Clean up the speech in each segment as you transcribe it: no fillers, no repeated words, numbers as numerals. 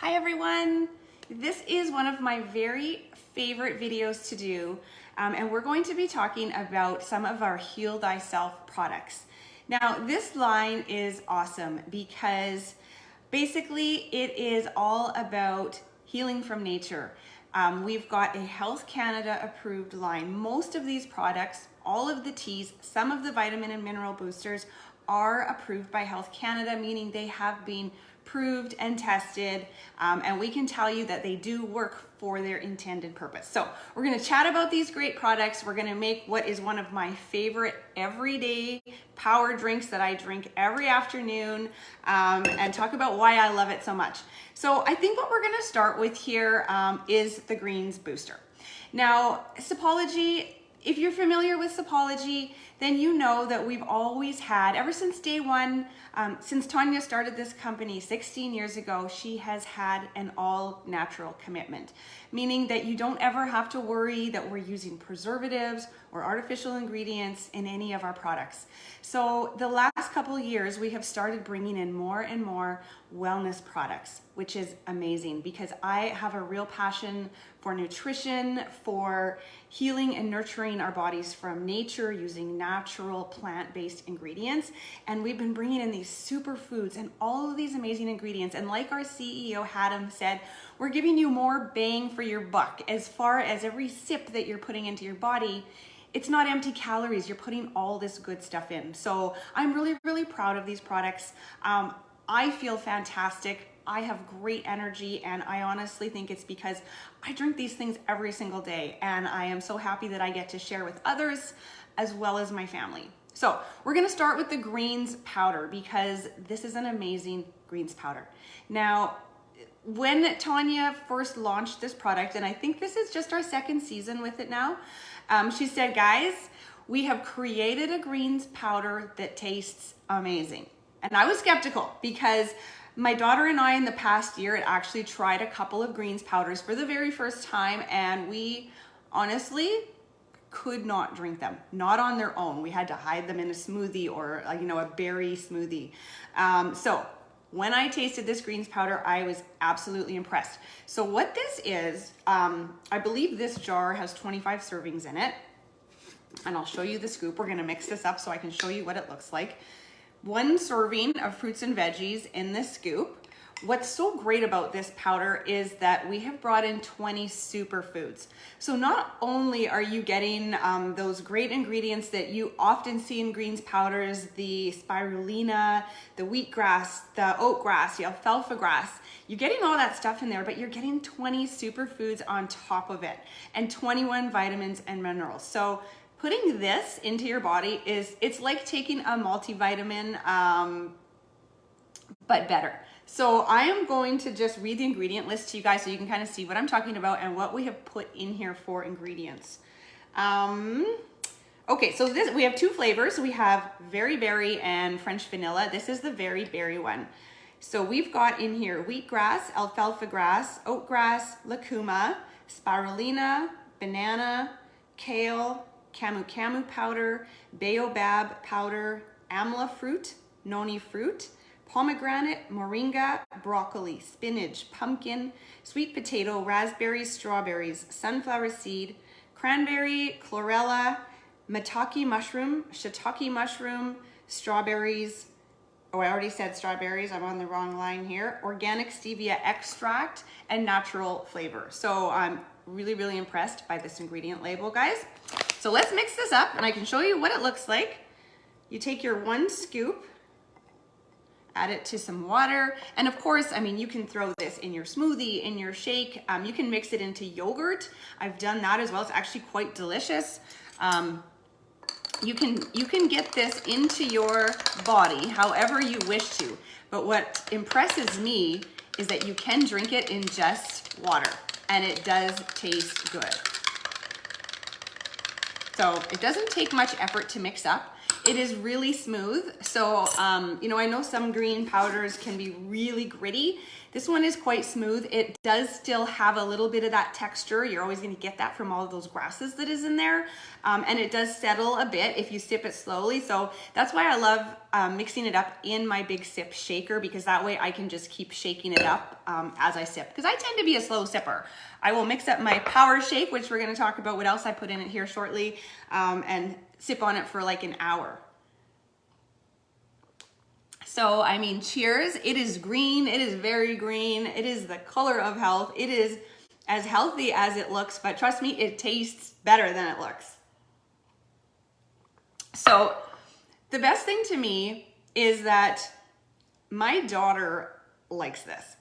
Hi everyone! This is one of my very favorite videos to do, and we're going to be talking about some of our Heal Thyself products. Now this line is awesome because basically it is all about healing from nature. We've got a Health Canada approved line. Most of these products, all of the teas, some of the vitamin and mineral boosters are approved by Health Canada, meaning they have been proved and tested, and we can tell you that they do work for their intended purpose. So we're going to chat about these great products. We're going to make what is one of my favorite everyday power drinks that I drink every afternoon, and talk about why I love it so much. So I think what we're going to start with here is the Greens Booster. Now, Sapology, if you're familiar with Sapology, then you know that we've always had, ever since day one, since Tanya started this company 16 years ago, she has had an all-natural commitment, meaning that you don't ever have to worry that we're using preservatives or artificial ingredients in any of our products. So the last couple of years, we have started bringing in more and more wellness products, which is amazing because I have a real passion for nutrition, for healing and nurturing our bodies from nature using natural plant-based ingredients. And we've been bringing in these superfoods and all of these amazing ingredients. And like our CEO Haddam said, we're giving you more bang for your buck. As far as every sip that you're putting into your body, it's not empty calories. You're putting all this good stuff in. So I'm really, really proud of these products. I feel fantastic. I have great energy, and I honestly think it's because I drink these things every single day, and I am so happy that I get to share with others as well as my family. So we're gonna start with the greens powder because this is an amazing greens powder. Now, when Tanya first launched this product, and I think this is just our second season with it now, she said, guys, we have created a greens powder that tastes amazing. And I was skeptical because my daughter and I in the past year had actually tried a couple of greens powders for the very first time, and we honestly could not drink them, not on their own. We had to hide them in a smoothie or a berry smoothie. So when I tasted this greens powder, I was absolutely impressed. So what this is, I believe this jar has 25 servings in it, and I'll show you the scoop. We're gonna mix this up so I can show you what it looks like. 1 serving of fruits and veggies in this scoop. What's so great about this powder is that we have brought in 20 superfoods. So not only are you getting those great ingredients that you often see in greens powders, the spirulina, the wheatgrass, the oatgrass, the alfalfa grass, you're getting all that stuff in there, but you're getting 20 superfoods on top of it and 21 vitamins and minerals. So putting this into your body it's like taking a multivitamin, but better. So I am going to just read the ingredient list to you guys so you can kind of see what I'm talking about and what we have put in here for ingredients. Okay, so we have 2 flavors. We have Very Berry and French Vanilla. This is the Very Berry one. So we've got in here wheatgrass, alfalfa grass, oatgrass, lucuma, spirulina, banana, kale, camu camu powder, baobab powder, amla fruit, noni fruit, pomegranate, moringa, broccoli, spinach, pumpkin, sweet potato, raspberries, strawberries, sunflower seed, cranberry, chlorella, maitake mushroom, shiitake mushroom, strawberries. Oh, I already said strawberries. I'm on the wrong line here. Organic stevia extract and natural flavor. So I'm really, really impressed by this ingredient label, guys. So let's mix this up and I can show you what it looks like. You take your 1 scoop, add it to some water. And of course, I mean, you can throw this in your smoothie, in your shake. You can mix it into yogurt. I've done that as well. It's actually quite delicious. You can get this into your body however you wish to. But what impresses me is that you can drink it in just water and it does taste good. So it doesn't take much effort to mix up. It is really smooth. So, you know, I know some green powders can be really gritty. This one is quite smooth. It does still have a little bit of that texture. You're always going to get that from all of those grasses that is in there. And it does settle a bit if you sip it slowly. So that's why I love mixing it up in my big sip shaker, because that way I can just keep shaking it up as I sip. Because I tend to be a slow sipper. I will mix up my power shake, which we're going to talk about what else I put in it here shortly, and sip on it for like an hour. So, I mean, cheers. It is green. It is very green. It is the color of health. It is as healthy as it looks, but trust me, it tastes better than it looks. So, the best thing to me is that my daughter likes this.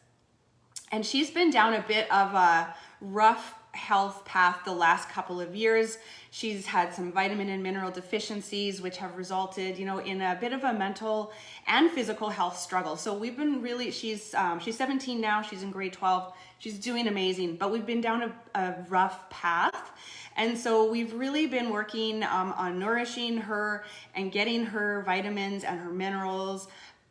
And she's been down a bit of a rough health path the last couple of years. She's had some vitamin and mineral deficiencies, which have resulted, you know, in a bit of a mental and physical health struggle. So we've been really, she's 17 now, she's in grade 12. She's doing amazing, but we've been down a rough path. And so we've really been working on nourishing her and getting her vitamins and her minerals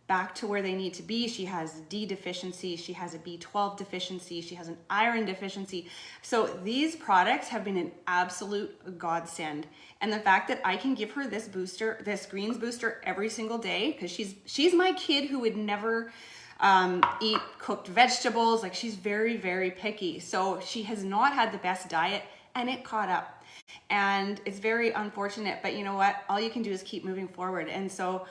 back to where they need to be. She has D deficiency, she has a B12 deficiency, she has an iron deficiency. So these products have been an absolute godsend. And the fact that I can give her this booster, this greens booster every single day, because she's my kid who would never eat cooked vegetables. Like, she's very, very picky. So she has not had the best diet, and it caught up. And it's very unfortunate, but you know what? All you can do is keep moving forward. And so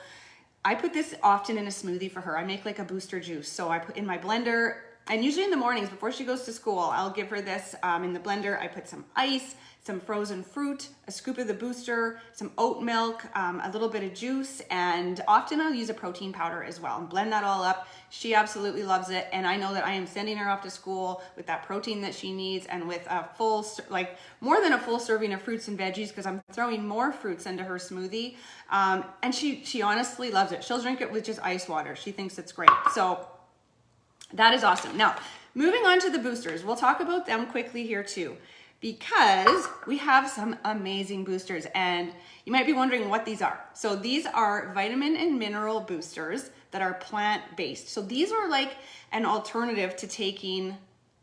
I put this often in a smoothie for her. I make like a booster juice. So I put in my blender, and usually in the mornings before she goes to school, I'll give her this in the blender. I put some ice, some frozen fruit, a scoop of the booster, some oat milk, a little bit of juice, and often I'll use a protein powder as well and blend that all up. She absolutely loves it. And I know that I am sending her off to school with that protein that she needs, and with a full, like more than a full serving of fruits and veggies, because I'm throwing more fruits into her smoothie. And she honestly loves it. She'll drink it with just ice water. She thinks it's great. So that is awesome. Now, moving on to the boosters, we'll talk about them quickly here too, because we have some amazing boosters, and you might be wondering what these are. So these are vitamin and mineral boosters that are plant-based. So these are like an alternative to taking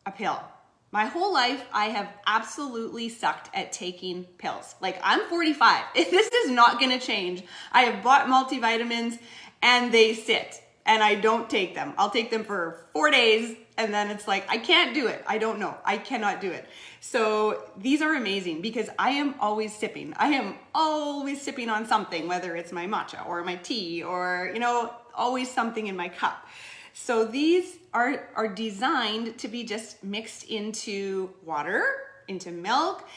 a pill. My whole life, I have absolutely sucked at taking pills. Like, I'm 45. This is not gonna change. I have bought multivitamins and they sit, and I don't take them. I'll take them for 4 days, and then it's like, I can't do it. I don't know. I cannot do it. So these are amazing because I am always sipping. I am always sipping on something, whether it's my matcha or my tea or, you know, always something in my cup. So these are designed to be just mixed into water, into milk,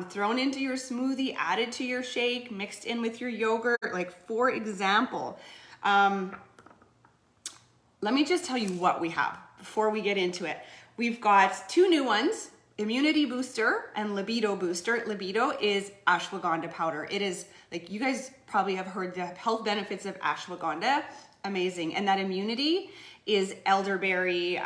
thrown into your smoothie, added to your shake, mixed in with your yogurt. Like, for example, let me just tell you what we have before we get into it. We've got 2 new ones, Immunity Booster and Libido Booster. Libido is ashwagandha powder. It is, like, you guys probably have heard the health benefits of ashwagandha. Amazing. And that Immunity is elderberry,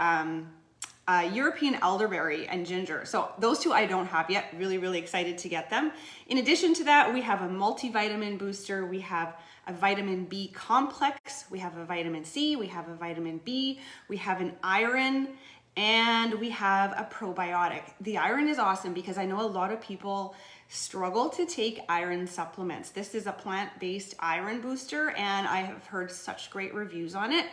European elderberry and ginger. So those 2 I don't have yet. Really, really excited to get them. In addition to that, we have a multivitamin booster. We have a vitamin B complex. We have a vitamin C. We have a vitamin B. We have an iron, and we have a probiotic. The iron is awesome because I know a lot of people struggle to take iron supplements. This is a plant-based iron booster, and I have heard such great reviews on it.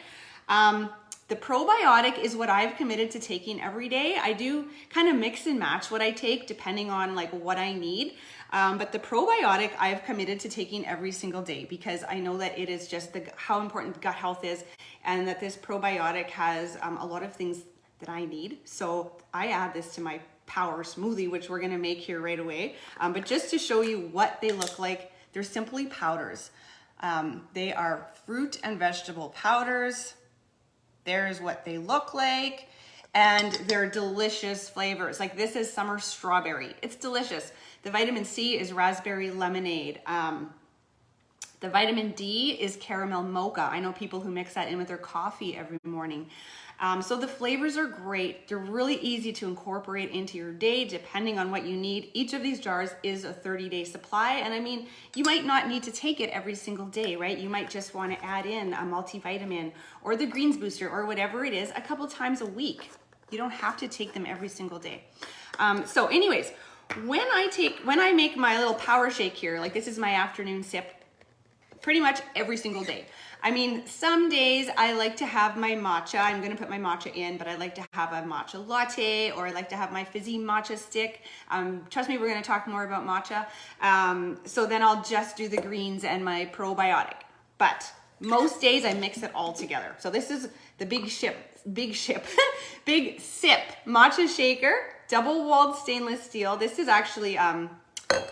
The probiotic is what I've committed to taking every day. I do kind of mix and match what I take depending on like what I need. But the probiotic I've committed to taking every single day because I know that it is just how important gut health is, and that this probiotic has a lot of things that I need. So I add this to my power smoothie, which we're gonna make here right away. But just to show you what they look like, they're simply powders. They are fruit and vegetable powders. There's what they look like, and they're delicious flavors. Like, this is summer strawberry. It's delicious. The vitamin C is raspberry lemonade. The vitamin D is caramel mocha. I know people who mix that in with their coffee every morning. So the flavors are great. They're really easy to incorporate into your day depending on what you need. Each of these jars is a 30-day supply. And I mean, you might not need to take it every single day, right? You might just want to add in a multivitamin or the greens booster or whatever it is a couple times a week. You don't have to take them every single day. So anyways, when I make my little power shake here, like this is my afternoon sip, pretty much every single day. I mean, some days I like to have my matcha. I'm gonna put my matcha in, but I like to have a matcha latte, or I like to have my fizzy matcha stick. Trust me, we're gonna talk more about matcha. So then I'll just do the greens and my probiotic. But most days I mix it all together. So this is the big sip matcha shaker, double walled stainless steel. This is actually,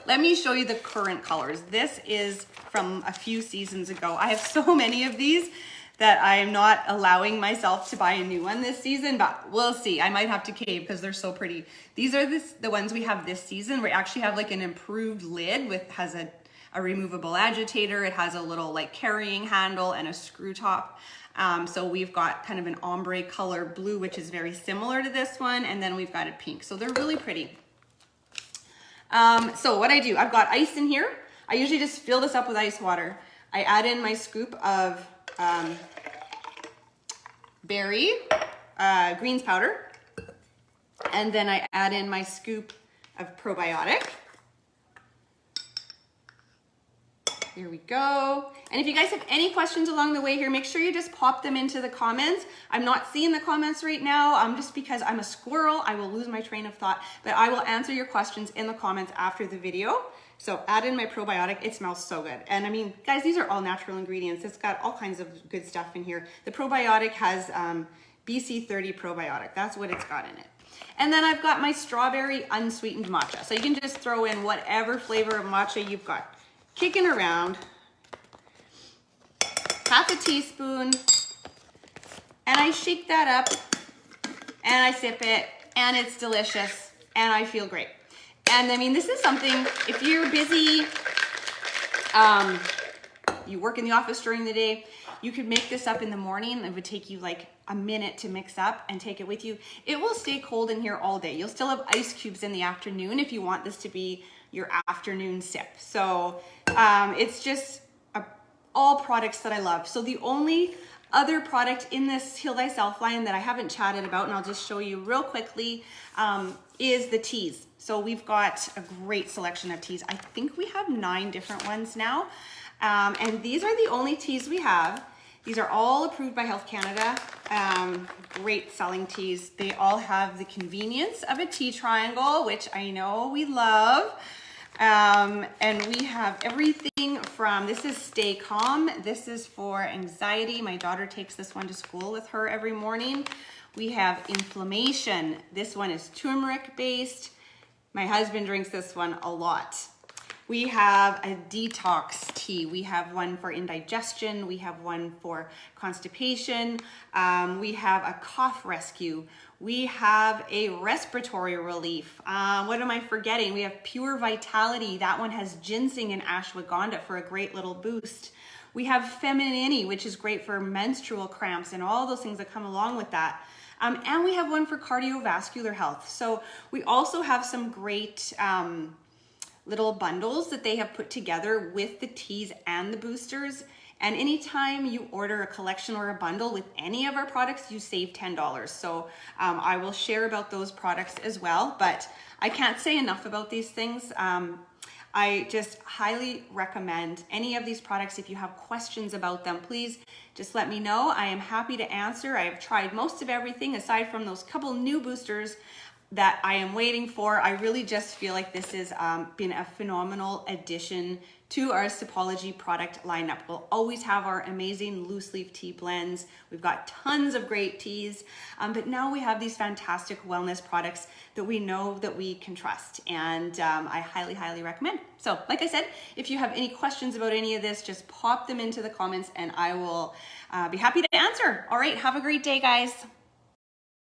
let me show you the current colors. This is from a few seasons ago. I have so many of these that I am not allowing myself to buy a new one this season, but we'll see. I might have to cave because they're so pretty. These are the ones we have this season. We actually have like an improved lid has a removable agitator. It has a little like carrying handle and a screw top. So we've got kind of an ombre color blue, which is very similar to this one. And then we've got a pink. So they're really pretty. So what I do, I've got ice in here. I usually just fill this up with ice water. I add in my scoop of berry greens powder. And then I add in my scoop of probiotic. Here we go. And if you guys have any questions along the way here, make sure you just pop them into the comments. I'm not seeing the comments right now, just because I'm a squirrel. I will lose my train of thought, but I will answer your questions in the comments after the video. So add in my probiotic. It smells so good. And I mean, guys, these are all natural ingredients. It's got all kinds of good stuff in here. The probiotic has BC30 probiotic. That's what it's got in it. And then I've got my strawberry unsweetened matcha. So you can just throw in whatever flavor of matcha you've got kicking around. Half a teaspoon. And I shake that up and I sip it and it's delicious and I feel great. And I mean, this is something, if you're busy, you work in the office during the day, you could make this up in the morning. It would take you like a minute to mix up and take it with you. It will stay cold in here all day. You'll still have ice cubes in the afternoon if you want this to be your afternoon sip. So it's just all products that I love. So the only other product in this Heal Thyself line that I haven't chatted about, and I'll just show you real quickly, is the teas. So we've got a great selection of teas. I think we have 9 different ones now. And these are the only teas we have. These are all approved by Health Canada. Great selling teas. They all have the convenience of a tea triangle, which I know we love. And we have everything from, this is Stay Calm. This is for anxiety. My daughter takes this one to school with her every morning. We have inflammation. This one is turmeric based. My husband drinks this one a lot. We have a detox tea. We have one for indigestion. We have one for constipation. We have a cough rescue. We have a respiratory relief. What am I forgetting? We have Pure Vitality. That one has ginseng and ashwagandha for a great little boost. We have Femininity, which is great for menstrual cramps and all those things that come along with that. And we have one for cardiovascular health. So we also have some great little bundles that they have put together with the teas and the boosters. And anytime you order a collection or a bundle with any of our products, you save $10. So I will share about those products as well, but I can't say enough about these things. I just highly recommend any of these products. If you have questions about them, please just let me know. I am happy to answer. I have tried most of everything aside from those couple new boosters that I am waiting for. I really just feel like this has been a phenomenal addition to our Sipology product lineup. We'll always have our amazing loose leaf tea blends. We've got tons of great teas, but now we have these fantastic wellness products that we know that we can trust, and I highly, highly recommend. So like I said, if you have any questions about any of this, just pop them into the comments and I will be happy to answer. All right, have a great day, guys.